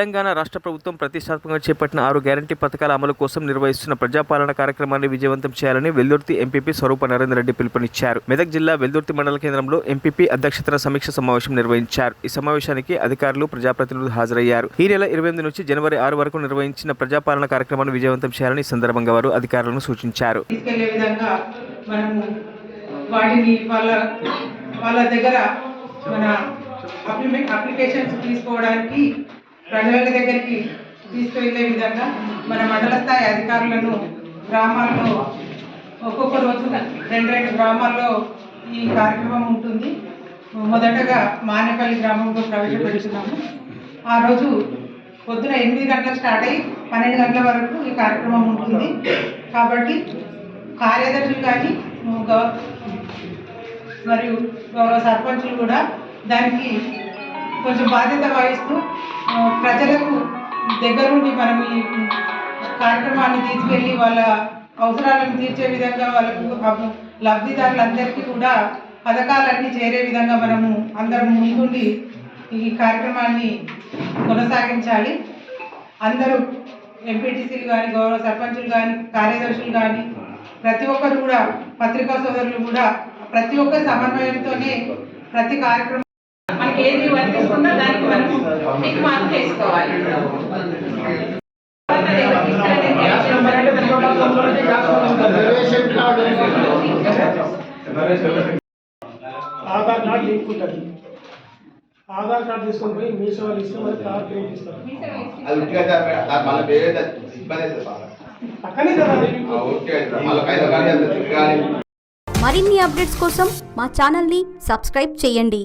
తెలంగాణ రాష్ట్ర ప్రభుత్వం ప్రతిష్టాత్మకంగా చేపట్టిన 6 గ్యారంటీ పథకాల అమలు కోసం నిర్వహిస్తున్న ప్రజాపాలన కార్యక్రమాన్ని విజయవంతం చేయాలని వెల్దుర్తి ఎంపీపీ స్వరూప నరేందర్ రెడ్డి పిలుపునిచ్చారు. మెదక్ జిల్లా వెల్దుర్తి మండల కేంద్రంలో ఎంపీపీ అధ్యక్షతన సమీక్ష సమావేశం నిర్వహించారు. ఈ సమావేశానికి అధికారులు, ప్రజాప్రతినిధులు హాజరయ్యారు. ఈ నెల 28 నుంచి జనవరి 6 వరకు నిర్వహించిన ప్రజాపాలన కార్యక్రమాన్ని విజయవంతం చేయాలని ఈ సందర్భంగా వారు అధికారులను సూచించారు. వాళ్ళ దగ్గర మన అప్లికేషన్స్ తీసుకోవడానికి ప్రజల దగ్గరికి తీసుకువెళ్ళే విధంగా మన మండల స్థాయి అధికారులను గ్రామాల్లో ఒక్కొక్క రోజు 2 గ్రామాల్లో ఈ కార్యక్రమం ఉంటుంది. మొదటగా మానేపల్లి గ్రామంలో ప్రవేశపెడుతున్నాము. ఆ రోజు పొద్దున 8 గంటలకు స్టార్ట్ అయ్యి 12 గంటల వరకు ఈ కార్యక్రమం ఉంటుంది. కాబట్టి కార్యదర్శులు కానీ మరియు గౌరవ సర్పంచులు కూడా దానికి కొంచెం బాధ్యత వహిస్తూ ప్రజలకు దగ్గరుండి మనం ఈ కార్యక్రమాన్ని తీసుకెళ్ళి వాళ్ళ అవసరాలను తీర్చే విధంగా వాళ్ళకు లబ్ధిదారులందరికీ కూడా పథకాలన్నీ చేరే విధంగా మనము అందరం ముందుండి ఈ కార్యక్రమాన్ని కొనసాగించాలి. అందరూ ఎంపీటీసీలు కానీ, గౌరవ సర్పంచులు కానీ, కార్యదర్శులు కానీ ప్రతి ఒక్కరు కూడా, పత్రికా సోదరులు కూడా ప్రతి ఒక్కరి సమన్వయంతోనే ప్రతి కార్యక్రమం మనకి ఏది వర్తిస్తుందో దానికి మనం టిక్ మార్క్ చేసుకోవాలి. ఆధార్ కార్డు లింక్ ఉంటుంది. ఆధార్ కార్డు తీసుకొని పోయి మీ సేవలు ఇస్తే మరి కార్డు ప్రింట్ ఇస్తారు. పక్కనే కదా. మరిన్ని అప్డేట్స్ కోసం మా ఛానల్ని సబ్స్క్రైబ్ చేయండి.